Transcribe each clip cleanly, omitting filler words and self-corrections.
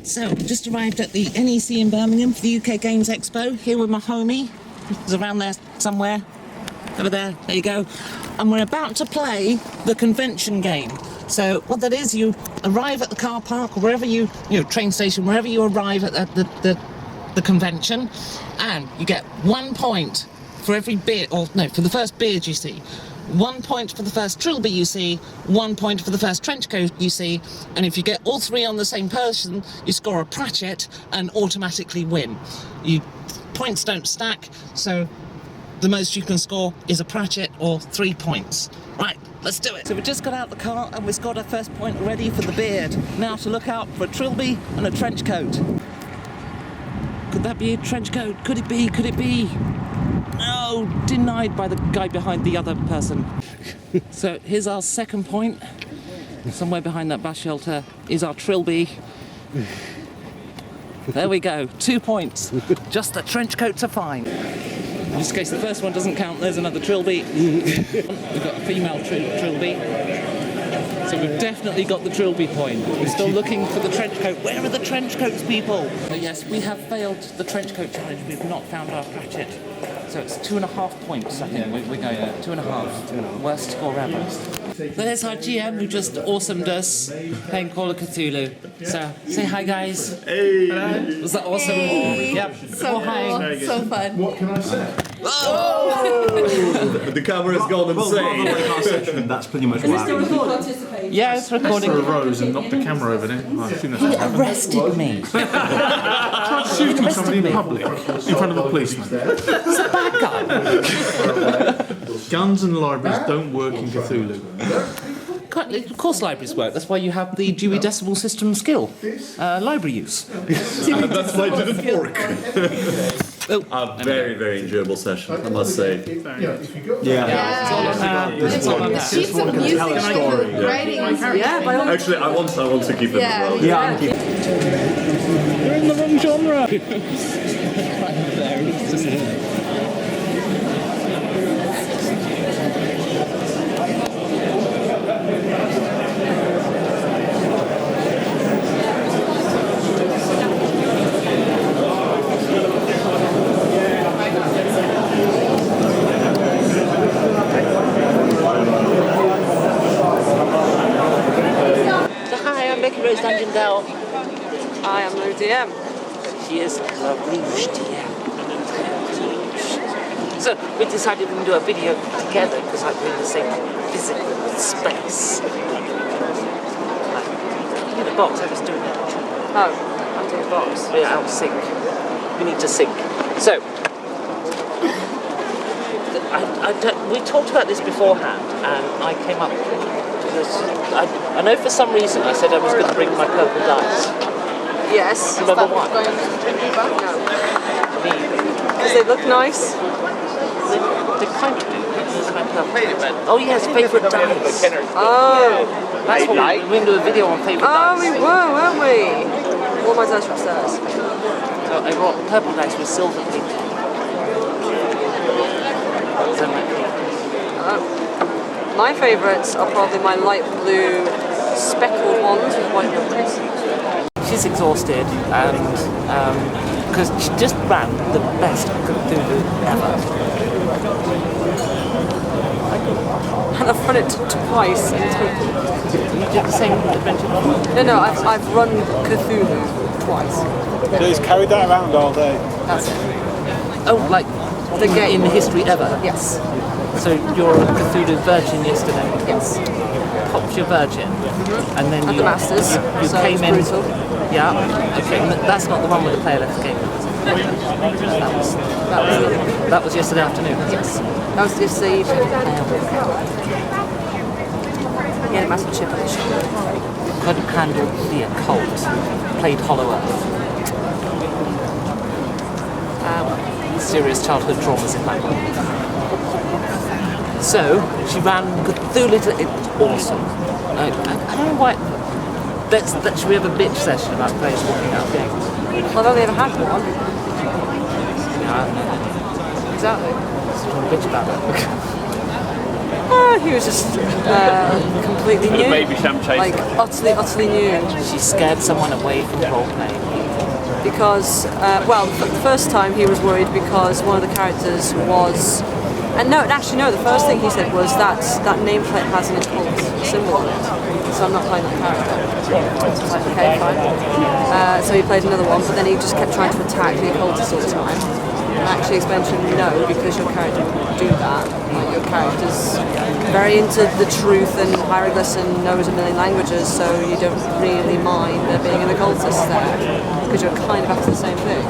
So, just arrived at the NEC in Birmingham for the UK Games Expo, here with my homie. He's around there somewhere. Over there you go. And we're about to play the convention game. So, what that is, you arrive at the car park, or wherever train station, wherever you arrive at the convention, and you get 1 point for every beard, or no, for the first beard you see. 1 point for the first trilby you see, 1 point for the first trench coat you see, and if you get all three on the same person, you score a Pratchett and automatically win. Points don't stack, so the most you can score is a Pratchett or 3 points. Right, let's do it. So we just got out the car and we scored our first point already for the beard. Now to look out for a trilby and a trench coat. Could that be a trench coat? Could it be? Could it be? No, denied by the guy behind the other person. So here's our second point. Somewhere behind that bus shelter is our trilby. There we go, 2 points. Just the trench coats are fine. In this case, the first one doesn't count. There's another trilby. We've got a female trilby. So we've definitely got the trilby point. We're still looking for the trench coat. Where are the trench coats, people? But yes, we have failed the trench coat challenge. We've not found our Pratchett. So it's 2.5 points, I think. We're going at 2.5. Worst score ever. There's our GM who just awesomed us playing Call of Cthulhu. So say hi, guys. Hey. Hello. Was that awesome? Hey. Yep. So cool. So fun. What can I say? Oh! The camera's gone insane. That's pretty much what happened. Yeah, it's recording. Mr. arose and knocked the camera over there. I assume that's He what happened. arrested me. Tried shooting somebody in public in front of a policeman. He's a bad guy. Guns and libraries don't work in Cthulhu. Of course libraries work. That's why you have the Dewey Decimal System skill. Library use. That's why I didn't work. A very, very enjoyable session, I must say. It's all on that. Sheets of music, writing. Yeah, by all Actually, I want to keep it as well. Yeah. You're in the wrong genre. I am no DM. She is the Rouge DM. So we decided we would do a video together because we're in the same physical space. In the box, I was doing it. Oh, I'm doing a box. We're out of sync. We need to sync. So, we talked about this beforehand, and I came up with this. I know for some reason I said I was going to bring my purple dice. Yes. Remember why? No. Because they look nice. They kind of do. Oh yes, favourite dice. Oh. That's what we're going to do a video on favourite Oh, dice. we were, weren't we? All my dice upstairs. So I brought purple dice with silver paint. My favourites are probably my light blue speckled ones with white numbers. She's exhausted and because she just ran the best Cthulhu ever. And I've run it twice in total. You did the same adventure? No, I've run Cthulhu twice. So he's carried that around all day. That's it. Oh, like The game. in history ever? Yes. So you're a Cthulhu virgin yesterday? Yes. Popped your virgin? And then At you, the Masters. you So came it's in. brutal. Yeah, okay. That's not the one with the player left game. That was yesterday afternoon. Yes. That was yesterday evening. He had a massive chip on his shoulder. Couldn't handle the occult. Played Hollow Earth. Serious childhood traumas in that one. So, she ran Cthulhu to... It's awesome. I don't know why... Should we have a bitch session about players walking out of games? Well, I've only ever had one. Yeah, I don't know. Exactly. Just want to bitch about that. He was just completely new. Like, utterly new. She scared someone away from roleplaying. Because, well, the first time he was worried because one of the characters was... And no, actually no, the first thing he said was that nameplate has an occult symbol on it. So I'm not playing that character. So I was like, okay, fine. So he played another one, but then he just kept trying to attack the occultist all the time. And actually explained to him, no, because your character would do that. Like, your character's very into the truth and hieroglyphs and knows a million languages, so you don't really mind there being an occultist there, because you're kind of after the same thing.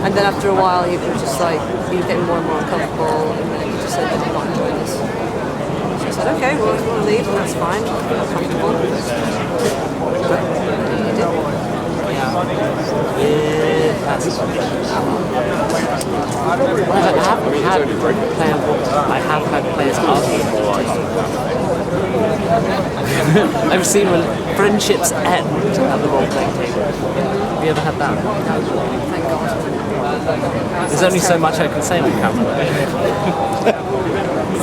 And then after a while, he was just like, he was getting more and more uncomfortable, and then he just said that he's not enjoying this. So I said, okay, well, if you want to leave, then that's fine. I'm not comfortable. But he did. I have had players argue. I've seen when friendships end at the role-playing table. Have you ever had that? Thank God. There's only so much I can say on camera.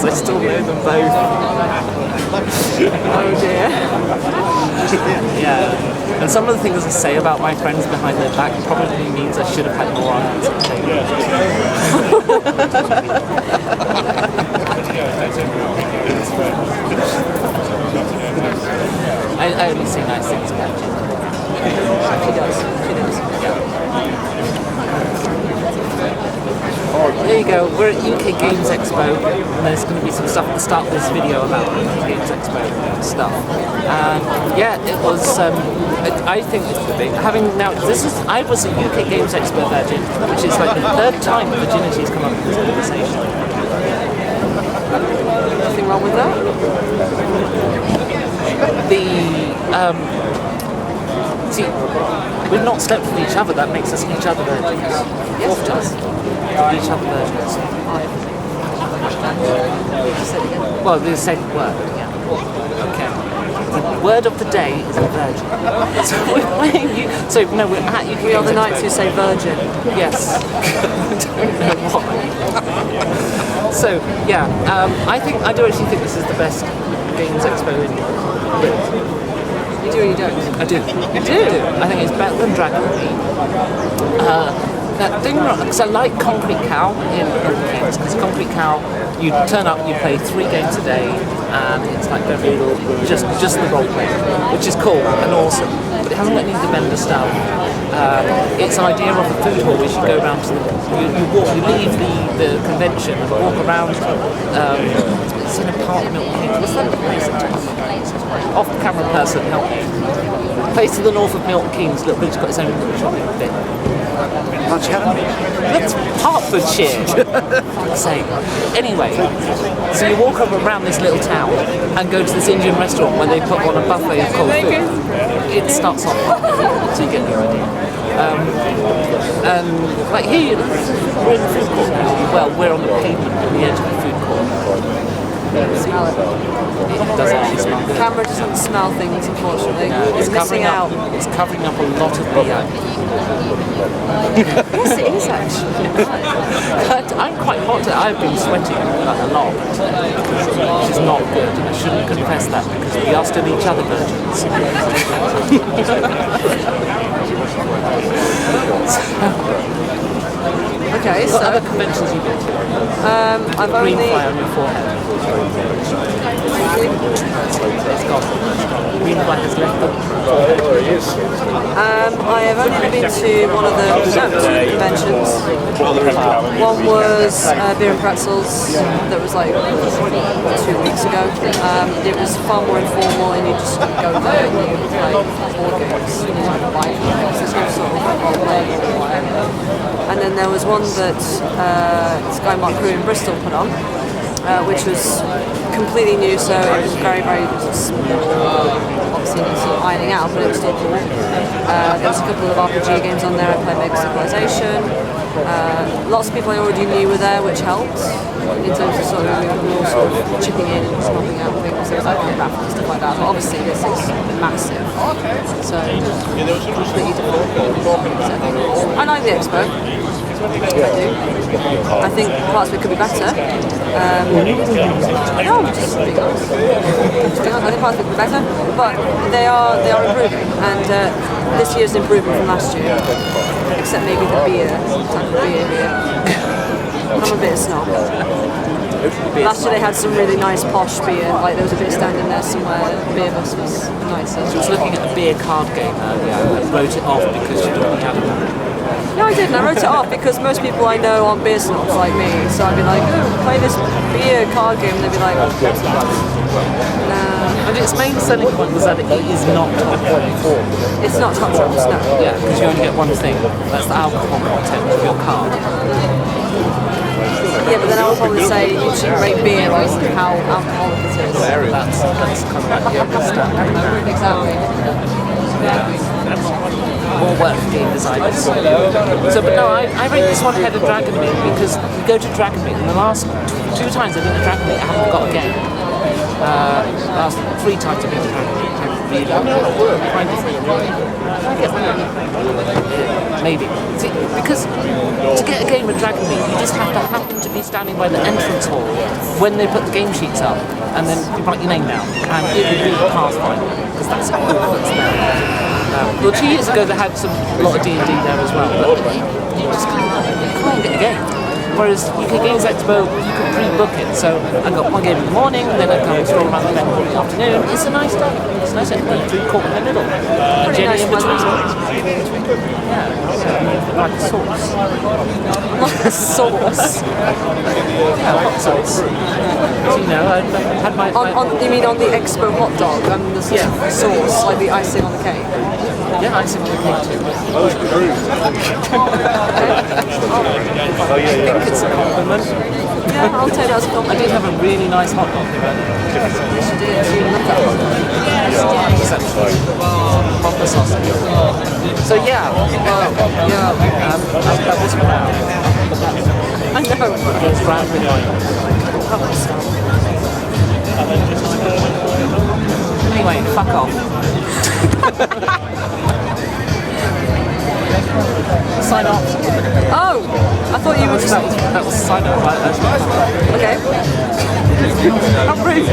So I still know them both. Oh dear. Yeah. And some of the things I say about my friends behind their back probably means I should have had more arguments at the table. I only say nice things about you. She does. Yeah. There you go, we're at UK Games Expo, and there's going to be some stuff at the start of this video about UK Games Expo stuff. And yeah, it was, I think having now, I was a UK Games Expo virgin, which is like the third time virginity's come up in this conversation. Nothing wrong with that. See, we've not slept with each other, that makes us each other virgins. Yes, it does. Each other virgins. Well, the same word, yeah. Okay. The word of the day is virgin. So we're playing you. So no, we're at UK. We are the knights who say virgin. Yes. I don't know why. So yeah, I do actually think this is the best Games Expo in Britain. You do or you don't? I do. You do? I think it's better than Dragon Queen. That thing, because I like Concrete Cow in Kings, because Concrete Cow, you turn up, you play 3 games a day, and it's like very little, just the role play, which is cool and awesome. But it hasn't got any of the vendor stuff. It's an idea of a food hall which you go around to you leave the convention and walk around. It's in a park of Milton Keynes. What's that place? Off the camera person, help me. Place to the north of Milton Keynes, little village, got its own little shopping bit. That's Hertfordshire. Fuck's sake. Anyway, so you walk up around this little town and go to this Indian restaurant where they put on a buffet of cold food. It starts off, so you get the idea. And like here, we're in the food court. Well, we're on the pavement at the edge of the food court. Smell it. It does actually smell The good. camera doesn't smell things, unfortunately. It's missing out. It's covering up a lot of the. Yes, it is actually. But I'm quite hot. I've been sweating like, a lot, which is not good. I shouldn't confess that because we are still each other virgins. Okay, What so other conventions you been to? I've Green only. fly on your forehead. It's gone. Green fly has left the forehead. I have only been to one of the two conventions. One was Beer and Pretzels, that was like 2 weeks ago. It was far more informal and you just go there and you play board games and you have a bite. There's no sort of role-playing or whatever. And then there was one that this guy Mark Crew in Bristol put on, which was completely new, so it was very, very small. Obviously needs some ironing out, but it was still cool. There was a couple of RPG games on there. I played Mega Civilization. Lots of people I already knew were there, which helped in terms of sort of we were all sort of chipping in and swapping out things. There was like raffles and stuff like that. But obviously this is massive, so completely different. So, I like the expo. I think parts of it could be better. No, I'm just being honest. I think parts of it could be better, but they are improving, and this year's improvement from last year, except maybe the beer, type of beer here. I'm a bit of snob. Last year they had some really nice posh beer, like there was a beer stand in there somewhere, the beer bus was nicer. I was looking at the beer card game earlier and wrote it off because you didn't have it. No, I didn't. I wrote it off because most people I know aren't beer snobs like me. So I'd be like, oh, play this beer card game. And they'd be like, oh, nah. And its main selling point was that it is not top form. It's not top drops, no. Yeah, because you only get one thing. That's the alcohol content of your card. Yeah, but then I would probably say you should rate beer like how alcoholic it is. That's kind of like the overstand. Exactly. More work for game designers. So, but no, I rate this one ahead of Dragon Meat because we go to Dragon Meat, and the last 2 times I've been to Dragon Meat, I haven't got a game. Last 3 times I've been to Dragon Meat, I really kind of get one. Maybe. See, because to get a game at Dragon Meat, you just have to happen to be standing by the entrance hall when they put the game sheets up, and then you write your name down, and it will be Pathfinder, because that's all that's there. Well, 2 years ago they had a lot of D&D there as well, but you just can't get a game. Whereas UK Games Expo, you can pre-book it. So I got one game in the morning, then I come stroll around the event in the afternoon. It's a nice day. It's nice to be caught in the middle. Pretty nice in between. Yeah. Like a sauce. Like a sauce. Yeah, hot sauce. So, you know, I had my... You mean on the Expo hot dog and the sauce, like the icing on the cake? Yeah, icing on the cake too. I think it's a compliment. Yeah, I'll take that as a I compliment. did have a really nice hot dog. Proper sausage. So yeah, I've this one out. I know. It's brand behind. Anyway, fuck off. Sign off. Oh, I thought you were just... That was sign off. Okay. I'm rude.